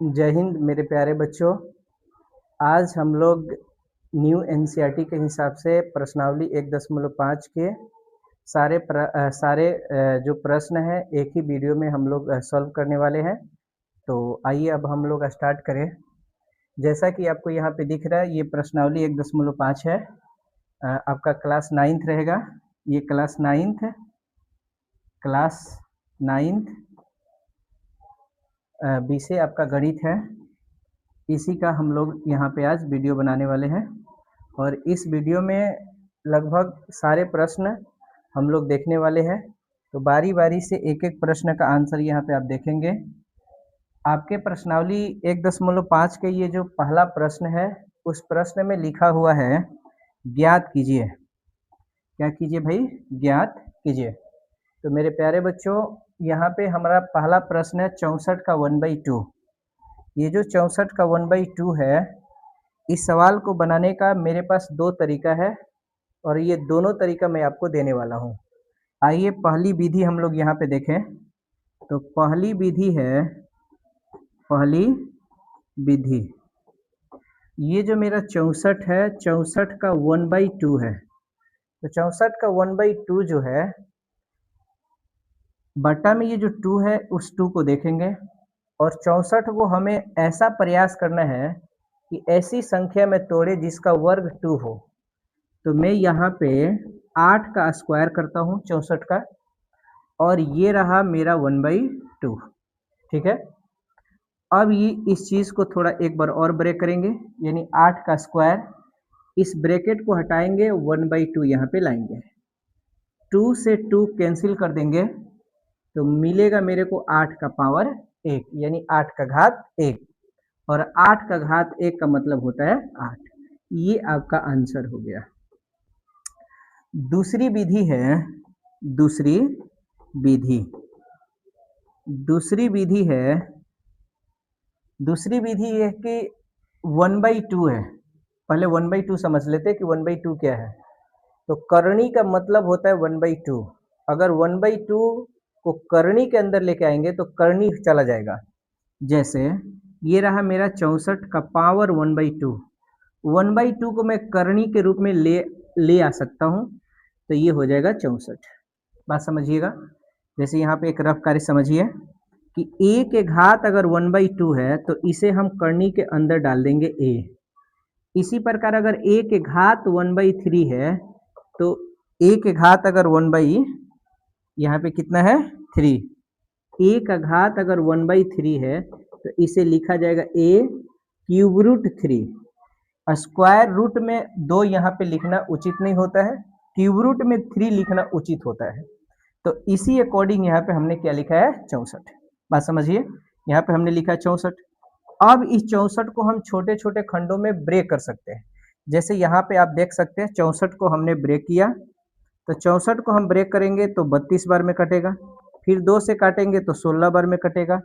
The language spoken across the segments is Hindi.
जय हिंद मेरे प्यारे बच्चों। आज हम लोग न्यू एनसीईआरटी के हिसाब से प्रश्नावली 1.5 के जो प्रश्न हैं एक ही वीडियो में हम लोग सॉल्व करने वाले हैं। तो आइए अब हम लोग स्टार्ट करें। जैसा कि आपको यहाँ पे दिख रहा है ये प्रश्नावली 1.5 है। आपका क्लास 9th रहेगा। ये क्लास नाइन्थ विषय आपका गणित है। इसी का हम लोग यहाँ पे आज वीडियो बनाने वाले हैं और इस वीडियो में लगभग सारे प्रश्न हम लोग देखने वाले हैं। तो बारी बारी से एक एक प्रश्न का आंसर यहाँ पे आप देखेंगे। आपके प्रश्नावली 1.5 के ये जो पहला प्रश्न है उस प्रश्न में लिखा हुआ है ज्ञात कीजिए। क्या कीजिए भाई? ज्ञात कीजिए। तो मेरे प्यारे बच्चों यहाँ पे हमारा पहला प्रश्न है 64 का 1/2। ये जो 64 का 1/2 है, इस सवाल को बनाने का मेरे पास दो तरीका है और ये दोनों तरीका मैं आपको देने वाला हूँ। आइए पहली विधि हम लोग यहाँ पे देखें। तो पहली विधि है, पहली विधि ये जो मेरा 64 है, 64 का 1/2 है। तो 64 का 1/2 जो है बटा में ये जो 2 है उस 2 को देखेंगे और 64 को हमें ऐसा प्रयास करना है कि ऐसी संख्या में तोड़े जिसका वर्ग 2 हो। तो मैं यहाँ पे 8 का स्क्वायर करता हूँ 64 का और ये रहा मेरा 1/2। ठीक है। अब ये इस चीज़ को थोड़ा एक बार और ब्रेक करेंगे, यानी 8 का स्क्वायर, इस ब्रैकेट को हटाएंगे 1/2 यहाँ पे लाएंगे। 2 से 2 कैंसिल कर देंगे तो मिलेगा मेरे को 8 का पावर 1, यानी 8 का घात 1 और 8 का घात 1 का मतलब होता है 8। ये आपका आंसर हो गया। दूसरी विधि है, दूसरी विधि है कि 1/2 है। पहले 1/2 समझ लेते हैं कि 1/2 क्या है। तो करनी का मतलब होता है 1/2। अगर 1/2 को करनी के अंदर लेके आएंगे तो करनी चला जाएगा। जैसे ये रहा मेरा 64 का पावर 1/2। 1/2 को मैं करनी के रूप में ले आ सकता हूँ, तो ये हो जाएगा 64। बात समझिएगा। जैसे यहाँ पे एक रफ कार्य समझिए कि a के घात अगर 1/2 है तो इसे हम करनी के अंदर डाल देंगे a। इसी प्रकार अगर a के घात 1/3 है तो a के घात अगर यहाँ पे कितना है 3, a का घात अगर 1/3 है तो इसे लिखा जाएगा a cube root 3। Square root में 2 यहाँ पे लिखना उचित नहीं होता है, क्यूब रूट में 3 लिखना उचित होता है। तो इसी अकॉर्डिंग यहाँ पे हमने क्या लिखा है 64। बात समझिए, यहाँ पे हमने लिखा है 64। अब इस 64 को हम छोटे छोटे खंडों में ब्रेक कर सकते हैं। जैसे यहाँ पे आप देख सकते हैं 64 को हमने ब्रेक किया, तो 64 को हम ब्रेक करेंगे तो 32 बार में कटेगा, फिर 2 से काटेंगे तो 16 बार में कटेगा,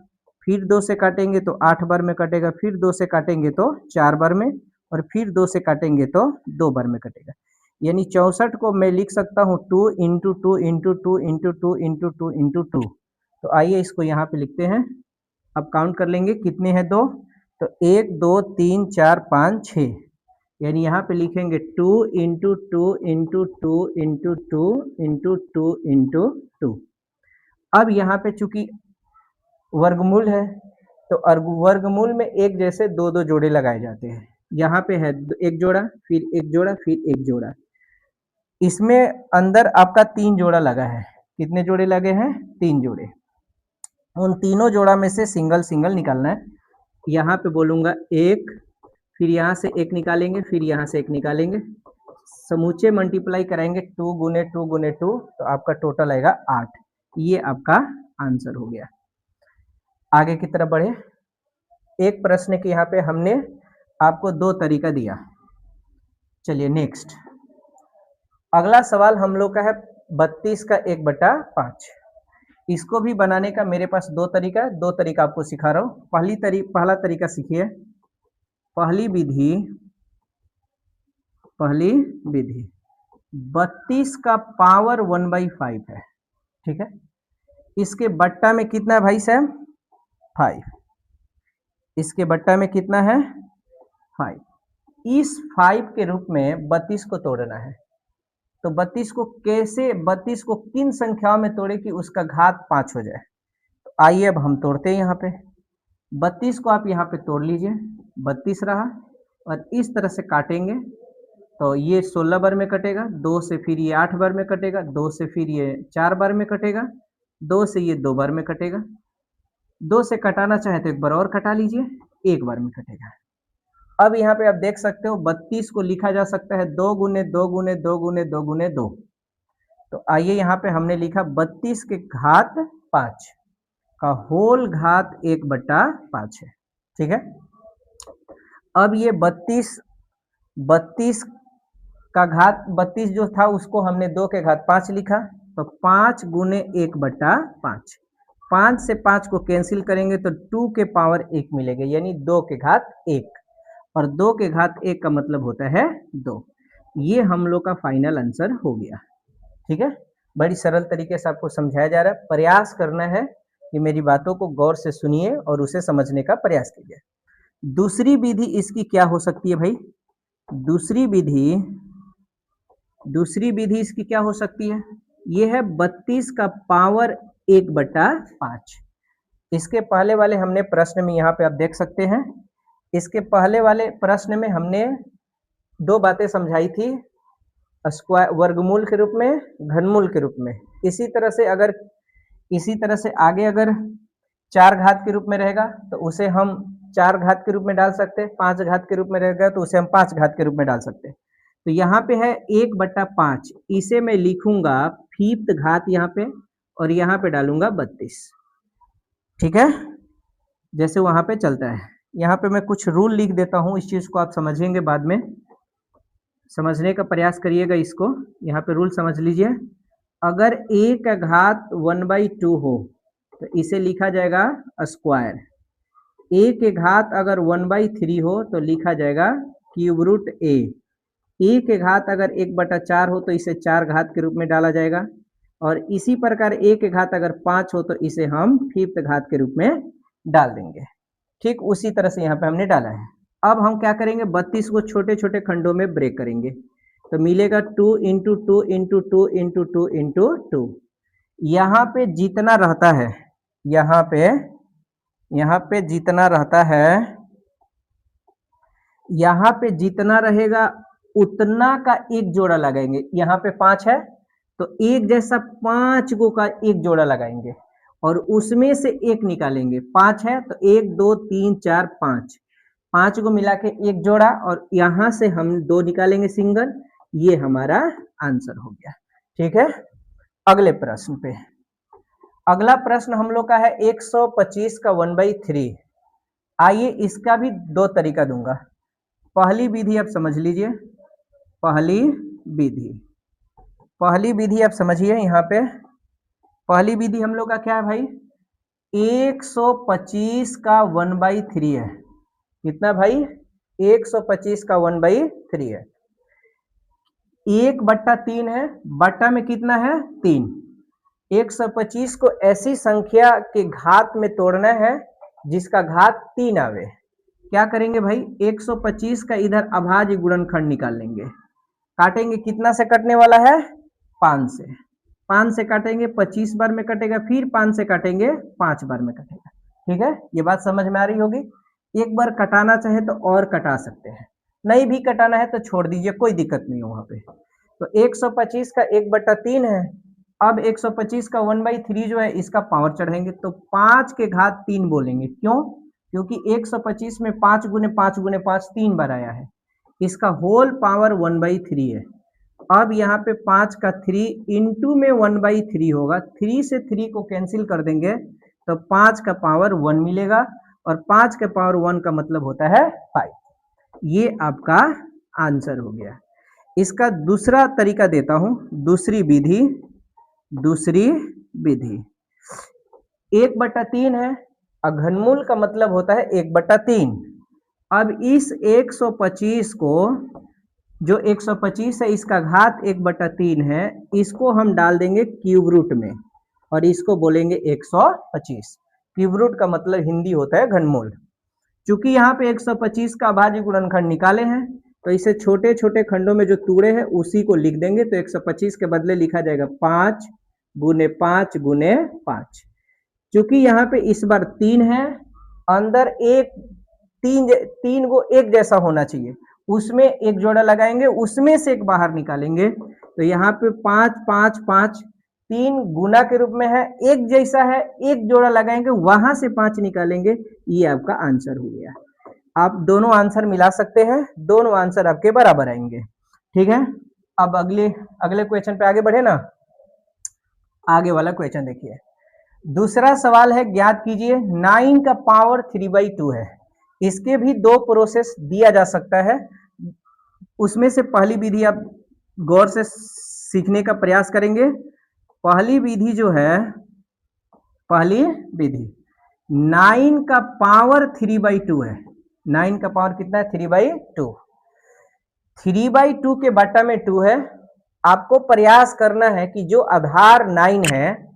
फिर 2 से काटेंगे तो 8 बार में कटेगा, फिर 2 से काटेंगे तो 4 बार में और फिर 2 से काटेंगे तो 2 बार में कटेगा। यानी 64 को मैं लिख सकता हूँ 2 into 2 into 2 into 2 into 2 into 2। तो आइए इसको यहाँ पे लिखते हैं। अब काउंट कर लेंगे कितने हैं 2, तो 1 2 3 4 5 6, यानी यहाँ पे लिखेंगे 2 into 2 into 2 into 2 into 2 into 2। अब यहाँ पे चूंकि वर्गमूल है तो वर्गमूल में एक जैसे दो दो जोड़े लगाए जाते हैं। यहाँ पे है एक जोड़ा, फिर एक जोड़ा, फिर एक जोड़ा। इसमें अंदर आपका 3 जोड़ा लगा है। कितने जोड़े लगे हैं? 3 जोड़े। उन तीनों जोड़ा में से सिंगल सिंगल निकालना है। यहाँ पे बोलूँगा 1, फिर यहाँ से 1 निकालेंगे, फिर यहाँ से 1 निकालेंगे, समूचे मल्टीप्लाई कराएंगे 2 गुने 2 गुने 2, तो आपका टोटल आएगा 8। ये आपका आंसर हो गया। आगे की तरफ बढ़े। एक प्रश्न के यहाँ पे हमने आपको 2 तरीका दिया। चलिए नेक्स्ट, अगला सवाल हम लोग का है 32 का 1/5। इसको भी बनाने का मेरे पास 2 तरीका आपको सिखा रहा हूँ। पहला तरीका सीखिए। पहली विधि 32 का पावर 1/5 है। ठीक है। इसके बट्टा में कितना है भाई साहब? 5। इसके बट्टा में कितना है 5। इस 5 के रूप में 32 को तोड़ना है। तो 32 को किन संख्याओं में तोड़े कि उसका घात 5 हो जाए। तो आइए अब हम तोड़ते हैं। यहाँ पे 32 को आप यहाँ पे तोड़ लीजिए, 32 रहा, और इस तरह से काटेंगे तो ये 16 बार में कटेगा, 2 से फिर ये 8 बार में कटेगा, 2 से फिर ये 4 बार में कटेगा, 2 से ये 2 बार में कटेगा। 2 से कटाना चाहे तो एक बार और कटा लीजिए, 1 बार में कटेगा। अब यहाँ पे आप देख सकते हो 32 को लिखा जा सकता है 2 गुने 2 गुने 2 गुने 2 गुने 2। तो आइए यहाँ पे हमने लिखा 32 के घात 5 का होल घात 1/5 है। ठीक है। अब ये 32 का घात 32 जो था उसको हमने 2 के घात 5 लिखा, तो 5 गुने 1/5। 5 से 5 को कैंसिल करेंगे तो 2 के पावर 1 मिलेगा, यानी 2 के घात 1, और 2 के घात 1 का मतलब होता है 2। ये हम लोग का फाइनल आंसर हो गया। ठीक है, बड़ी सरल तरीके से आपको समझाया जा रहा है। प्रयास करना है कि मेरी बातों को गौर से सुनिए और उसे समझने का प्रयास कीजिए। दूसरी विधि इसकी क्या हो सकती है भाई? दूसरी विधि इसकी क्या हो सकती है? ये है 32 का पावर 1/5। इसके पहले वाले हमने प्रश्न में यहाँ पे आप देख सकते हैं, इसके पहले वाले प्रश्न में हमने 2 बातें समझाई थी, स्क्वायर वर्गमूल के रूप में, घनमूल के रूप में। इसी तरह से आगे अगर 4 घात के रूप में रहेगा तो उसे हम 4 घात के रूप में डाल सकते हैं, 5 घात के रूप में रहेगा तो उसे हम 5 घात के रूप में डाल सकते हैं। तो यहाँ पे है 1/5, इसे मैं लिखूंगा 5th घात यहाँ पे, और यहाँ पे डालूंगा 32। ठीक है, जैसे वहां पे चलता है। यहाँ पे मैं कुछ रूल लिख देता हूँ, इस चीज को आप समझेंगे बाद में, समझने का प्रयास करिएगा इसको। यहाँ पे रूल समझ लीजिए। अगर a का घात 1/2 हो तो इसे लिखा जाएगा स्क्वायर। a के घात अगर 1/3 हो तो लिखा जाएगा क्यूब रूट a। a के घात अगर 1/4 हो तो इसे 4 घात के रूप में डाला जाएगा, और इसी प्रकार a के घात अगर 5 हो तो इसे हम 5th घात के रूप में डाल देंगे। ठीक उसी तरह से यहाँ पे हमने डाला है। अब हम क्या करेंगे, 32 को छोटे छोटे खंडों में ब्रेक करेंगे, तो मिलेगा 2 इंटू 2 इंटू 2 इंटू 2 इंटू 2। यहाँ पे जितना रहता है, यहाँ पे जितना रहता है, यहाँ पे जितना रहेगा उतना का एक जोड़ा लगाएंगे। यहाँ पे 5 है तो एक जैसा 5 गो का एक जोड़ा लगाएंगे, और उसमें से एक निकालेंगे। 5 है तो 1 2 3 4 5 को मिला के एक जोड़ा, और यहां से हम 2 निकालेंगे सिंगल। ये हमारा आंसर हो गया। ठीक है, अगले प्रश्न पे। अगला प्रश्न हम लोग का है 125 का 1/3। आइए इसका भी 2 तरीका दूंगा। पहली विधि आप समझ लीजिए, पहली विधि आप समझिए। यहाँ पे पहली विधि हम लोग का क्या है भाई, 125 का 1/3 है। कितना भाई? 125 का 1/3 है। 1/3 है, बट्टा में कितना है 3। 125 को ऐसी संख्या के घात में तोड़ना है जिसका घात 3 आवे। क्या करेंगे भाई, 125 का इधर अभाज्य गुणनखंड निकाल लेंगे। काटेंगे, कितना से कटने वाला है 5 से। 5 से काटेंगे 25 बार में कटेगा, फिर 5 से काटेंगे 5 बार में कटेगा। ठीक है, ये बात समझ में आ रही होगी। एक बार कटाना चाहे तो और कटा सकते हैं, नहीं भी कटाना है तो छोड़ दीजिए, कोई दिक्कत नहीं है वहां पे। तो 125 का 1/3 है। अब 125 का 1/3 जो है इसका पावर चढ़ाएंगे, तो 5 के घात 3 बोलेंगे। क्यों? क्योंकि 125 में 5 गुने 5 गुने 5 3 बार आया है, इसका होल पावर 1/3 है। अब यहाँ पे 5 का 3 इंटू में 1/3 होगा, 3 से 3 को कैंसिल कर देंगे तो 5 का पावर 1 मिलेगा, और 5 के पावर 1 का मतलब होता है 5। ये आपका आंसर हो गया। इसका दूसरा तरीका देता हूं, दूसरी विधि 1/3 है, घनमूल का मतलब होता है 1/3। अब इस 125 को, जो 125 है इसका घात 1/3 है, इसको हम डाल देंगे क्यूब रूट में, और इसको बोलेंगे 125। क्यूब रूट का मतलब हिंदी होता है घनमूल। चूंकि यहाँ पे 125 का अभाज्य गुणनखंड निकाले हैं तो इसे छोटे छोटे खंडों में जो तोड़े हैं उसी को लिख देंगे। तो 125 के बदले लिखा जाएगा 5 गुने 5 गुने 5। चूंकि यहाँ पे इस बार 3 है, अंदर एक तीन को एक जैसा होना चाहिए, उसमें एक जोड़ा लगाएंगे, उसमें से एक बाहर निकालेंगे। तो यहाँ पे 5 5 5 3 गुना के रूप में है, एक जैसा है, एक जोड़ा लगाएंगे, वहां से 5 निकालेंगे। ये आपका आंसर हो गया। आप दोनों आंसर मिला सकते हैं, दोनों आंसर आपके बराबर आएंगे। ठीक है, अब अगले क्वेश्चन पे आगे बढ़े ना। आगे वाला क्वेश्चन देखिए, दूसरा सवाल है, ज्ञात कीजिए 9 का पावर 3/2 है। इसके भी दो प्रोसेस दिया जा सकता है, उसमें से पहली विधि आप गौर से सीखने का प्रयास करेंगे। पहली विधि जो है, पहली विधि 9 का पावर 3/2 है। 9 का पावर कितना है? 3/2। 3/2 के बट्टा में 2 है। आपको प्रयास करना है कि जो आधार 9 है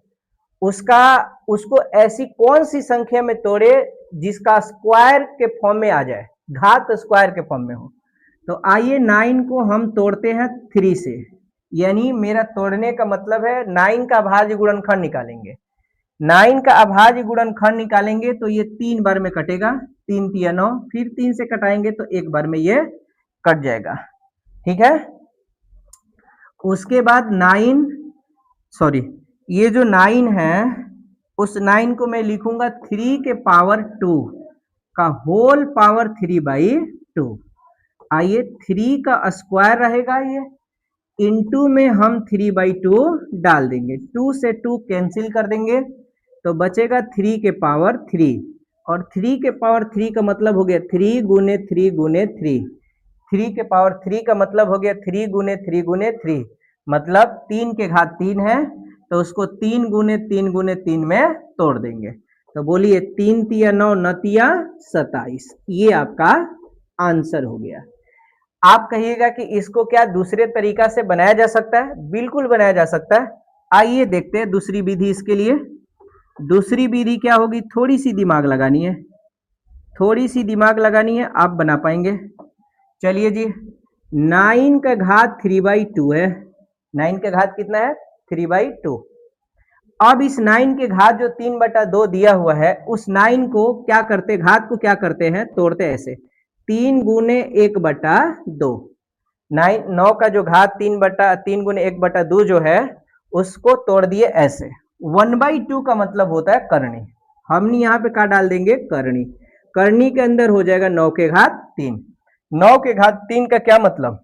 उसको ऐसी कौन सी संख्या में तोड़े जिसका स्क्वायर के फॉर्म में आ जाए, घात स्क्वायर के फॉर्म में हो। तो आइए 9 को हम तोड़ते हैं 3 से, यानी मेरा तोड़ने का मतलब है 9 का अभाज्य गुणनखंड निकालेंगे। 9 का अभाज्य गुणनखंड निकालेंगे तो ये 3 बार में कटेगा, 3 तिया 9, फिर 3 से कटाएंगे तो एक बार में ये कट जाएगा। ठीक है, उसके बाद ये जो 9 है उस 9 को मैं लिखूंगा 3 के पावर 2 का होल पावर 3/2। आइए 3 का स्क्वायर रहेगा ये, इनटू में हम 3/2 डाल देंगे, 2 से 2 कैंसिल कर देंगे तो बचेगा 3 के पावर 3। और 3 के पावर 3 का मतलब हो गया 3 गुने 3 गुने 3। 3 के पावर 3 का मतलब हो गया 3 गुने 3 गुने 3, मतलब 3 के घात 3 है तो उसको 3 गुने 3 गुने 3 में तोड़ देंगे। तो बोलिए 3 तिया 9 9 तिया 27, ये आपका आंसर हो गया। आप कहिएगा कि इसको क्या दूसरे तरीका से बनाया जा सकता है? बिल्कुल बनाया जा सकता है। आइए देखते हैं दूसरी विधि। इसके लिए दूसरी विधि क्या होगी? थोड़ी सी दिमाग लगानी है, थोड़ी सी दिमाग लगानी है, आप बना पाएंगे। चलिए जी, 9 का घात 3/2 है। 9 का घात कितना है? 3/2। अब इस 9 के घात जो 3/2 दिया हुआ है, उस 9 को क्या करते, घात को क्या करते हैं? तोड़ते ऐसे, 3 गुने 1/2। 9 का जो घात 3 गुने 1/2 जो है उसको तोड़ दिए ऐसे। 1/2 का मतलब होता है करनी, हमने यहाँ पे क्या डाल देंगे? करनी। करनी के अंदर हो जाएगा 9 के घात 3। 9 के घात 3 का क्या मतलब?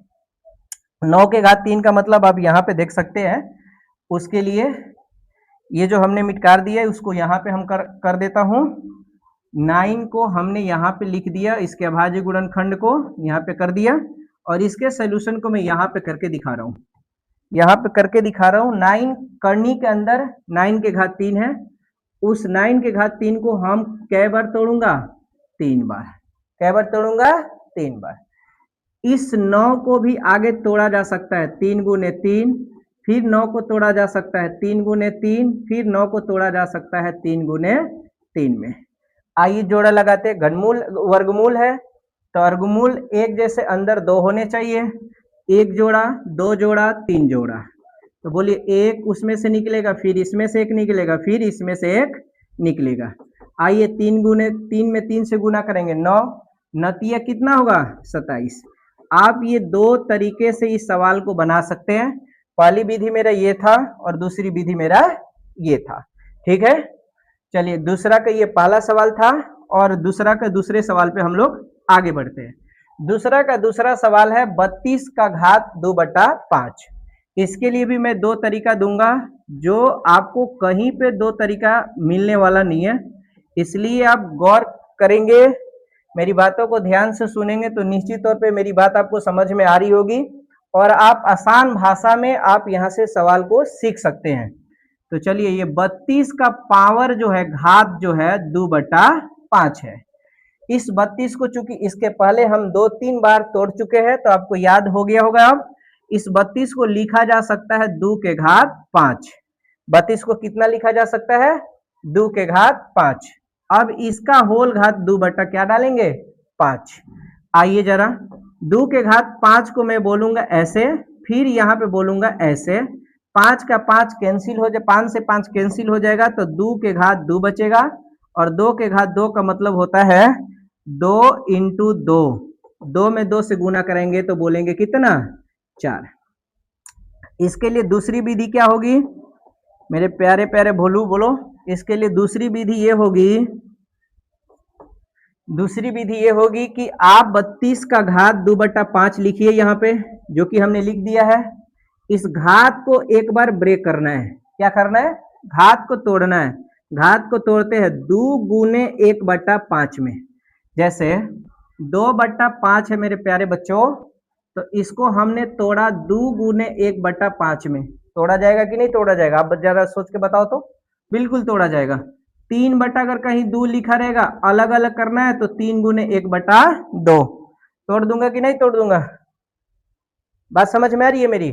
9 के घात 3 का मतलब आप यहाँ पे देख सकते हैं। उसके लिए ये जो हमने मिटकार दिया है उसको यहाँ पे हम कर देता हूँ। 9 को हमने यहाँ पे लिख दिया, इसके अभाज्य गुणनखंड को यहाँ पे कर दिया, और इसके सोल्यूशन को मैं यहाँ पे करके दिखा रहा हूँ। यहाँ पे करके दिखा रहा हूँ। 9 करनी के अंदर 9 के घात 3 है, उस 9 के घात 3 को हम कै बार तोड़ूंगा? 3 बार। कै बार तोड़ूंगा? 3 बार। इस 9 को भी आगे तोड़ा जा सकता है 3 गुने 3, फिर 9 को तोड़ा जा सकता है 3 गुने 3, फिर 9 को तोड़ा जा सकता है 3 गुने 3 में। आइए जोड़ा लगाते हैं। घनमूल वर्गमूल है तो वर्गमूल एक जैसे अंदर 2 होने चाहिए, 1 जोड़ा 2 जोड़ा 3 जोड़ा। तो बोलिए 1 उसमें से निकलेगा, फिर इसमें से 1 निकलेगा, फिर इसमें से 1 निकलेगा। आइए 3 गुने 3 में 3 से गुना करेंगे 9, नतिया कितना होगा? 27। आप ये 2 तरीके से इस सवाल को बना सकते हैं। पहली विधि मेरा ये था और दूसरी विधि मेरा ये था। ठीक है, चलिए दूसरा का ये पहला सवाल था और दूसरा का दूसरे सवाल पे हम लोग आगे बढ़ते हैं। दूसरा का दूसरा सवाल है 32 का घात 2/5। इसके लिए भी मैं 2 तरीका दूंगा, जो आपको कहीं पे 2 तरीका मिलने वाला नहीं है, इसलिए आप गौर करेंगे, मेरी बातों को ध्यान से सुनेंगे तो निश्चित तौर पे मेरी बात आपको समझ में आ रही होगी और आप आसान भाषा में आप यहाँ से सवाल को सीख सकते हैं। तो चलिए, ये 32 का पावर जो है, घात जो है 2/5 है। इस 32 को चूंकि इसके पहले हम 2-3 बार तोड़ चुके हैं तो आपको याद हो गया होगा। अब इस 32 को लिखा जा सकता है 2 के घात 5। 32 को कितना लिखा जा सकता है? 2 के घात 5। अब इसका होल घात 2 बटा क्या डालेंगे 5। आइए जरा 2 के घात 5 को मैं बोलूंगा ऐसे, फिर यहाँ पे बोलूंगा ऐसे, 5 का 5 कैंसिल हो जाए, 5 से 5 कैंसिल हो जाएगा तो 2 के घात 2 बचेगा, और 2 के घात 2 का मतलब होता है 2 इंटू 2, 2 में 2 से गुना करेंगे तो बोलेंगे कितना 4। इसके लिए दूसरी विधि क्या होगी मेरे प्यारे प्यारे भोलू बोलो, इसके लिए दूसरी विधि ये होगी, दूसरी विधि ये होगी कि आप 32 का घात 2 बटा 5 लिखिए यहाँ पे, जो कि हमने लिख दिया है। इस घात को एक बार ब्रेक करना है, क्या करना है घात को तोड़ना है। घात को तोड़ते हैं 2 गुने 1 बटा 5 में, जैसे 2 बटा 5 है मेरे प्यारे बच्चों, तो इसको हमने तोड़ा 2 गुने 1 बटा 5 में, तोड़ा जाएगा कि नहीं तोड़ा जाएगा, आप जरा सोच के बताओ तो। बिल्कुल तोड़ा जाएगा। 3 बटा अगर कहीं 2 लिखा रहेगा, अलग अलग करना है तो 3 गुने 1 बटा 2, तोड़ दूंगा कि नहीं तोड़ दूंगा, बात समझ में आ रही है मेरी।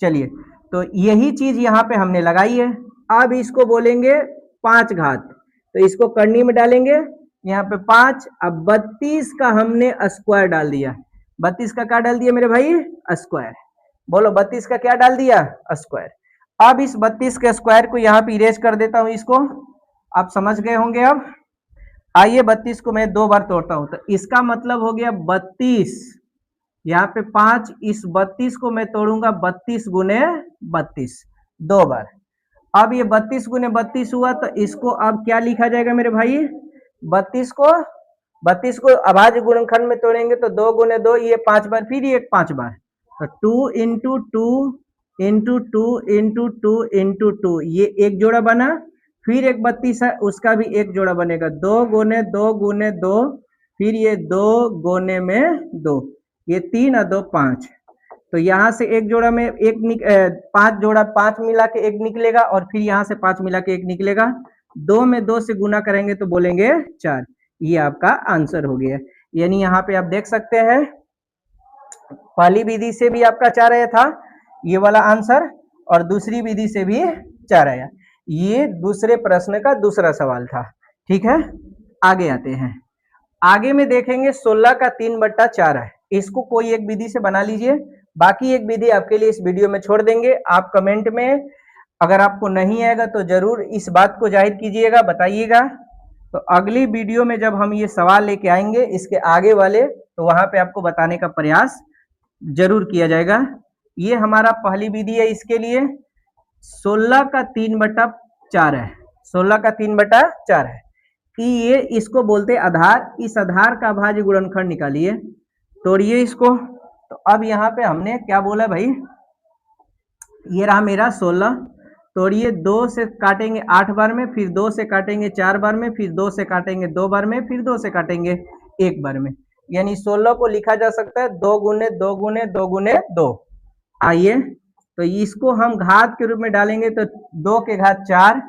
चलिए तो यही चीज यहाँ पे हमने लगाई है। अब इसको बोलेंगे 5 घात, तो इसको करनी में डालेंगे यहाँ पे 5। अब 32 का हमने स्क्वायर डाल दिया, 32 का क्या डाल दिया मेरे भाई स्क्वायर, बोलो 32 का क्या डाल दिया स्क्वायर। अब इस 32 के स्क्वायर को यहाँ पे इरेज कर देता हूं, इसको आप समझ गए होंगे। अब आइए 32 को मैं 2 बार तोड़ता हूं, तो इसका मतलब हो गया 32, यहाँ पे 5, इस 32 को मैं तोड़ूंगा 32 गुने 32 2 बार। अब ये 32 गुने 32 हुआ, तो इसको अब क्या लिखा जाएगा मेरे भाई 32 को अभाज्य गुणनखंड में तोड़ेंगे तो 2 गुने 2, ये 5 बार, फिर ये 5 बार, तो 2 इंटू 2 इंटू 2 इंटू 2 इंटू 2, ये एक जोड़ा बना। फिर एक 32 है, उसका भी एक जोड़ा बनेगा, 2 गुने 2 गुने 2, फिर ये 2 गुने में 2, ये 3 और 2 5, तो यहाँ से एक जोड़ा में 5 जोड़ा 5 मिला के 1 निकलेगा, और फिर यहाँ से 5 मिला के 1 निकलेगा, 2 में 2 से गुना करेंगे तो बोलेंगे 4। ये आपका आंसर हो गया। यानी यहाँ पे आप देख सकते हैं पहली विधि से भी आपका 4 आया था ये वाला आंसर, और दूसरी विधि से भी 4 आया। ये दूसरे प्रश्न का दूसरा सवाल था। ठीक है, आगे आते हैं। आगे में देखेंगे 16 का 3 बट्टा 4 है, इसको कोई एक विधि से बना लीजिए, बाकी एक विधि आपके लिए इस वीडियो में छोड़ देंगे। आप कमेंट में अगर आपको नहीं आएगा तो जरूर इस बात को जाहिर कीजिएगा, बताइएगा। तो अगली वीडियो में जब हम ये सवाल लेके आएंगे इसके आगे वाले, तो वहां पे आपको बताने का प्रयास जरूर किया जाएगा। ये हमारा पहली विधि है, इसके लिए 16 का 3 बटा 4 है, 16 का 3 बटा 4 है कि ये इसको बोलते हैं आधार। इस आधार का अभाज्य गुणनखंड निकालिए, तोड़िए इसको। तो अब यहाँ पे हमने क्या बोला भाई, ये रहा मेरा 16, तोड़िए 2 से काटेंगे 8 बार में, फिर 2 से काटेंगे 4 बार में, फिर 2 से काटेंगे 2 बार में, फिर 2 से काटेंगे 1 बार में। यानी 16 को लिखा जा सकता है 2 गुने 2 गुने 2 गुने 2। आइए तो इसको हम घात के रूप में डालेंगे, तो 2 के घात 4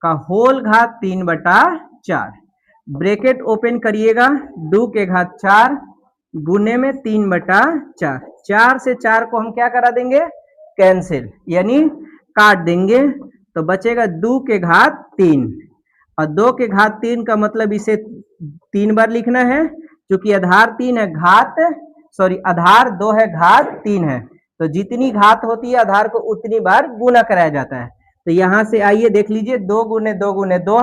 का होल घात 3 बटा 4, ब्रैकेट ओपन करिएगा, 2 के घात 4 गुने में 3 बटा 4, 4 से 4 को हम क्या करा देंगे कैंसिल, यानी काट देंगे, तो बचेगा 2 के घात 3, और 2 के घात 3 का मतलब इसे 3 बार लिखना है, क्योंकि आधार 3 है, आधार 2 है, घात 3 है, तो जितनी घात होती है आधार को उतनी बार गुना कराया जाता है। तो यहाँ से आइए देख लीजिए, 2 गुने 2 गुने 2,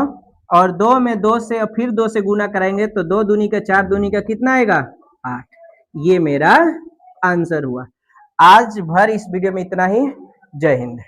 और 2 में 2 से और फिर 2 से गुना कराएंगे तो 2 दूनी का 4 दूनी का कितना आएगा 8। ये मेरा आंसर हुआ। आज भर इस वीडियो में इतना ही। जय हिंद।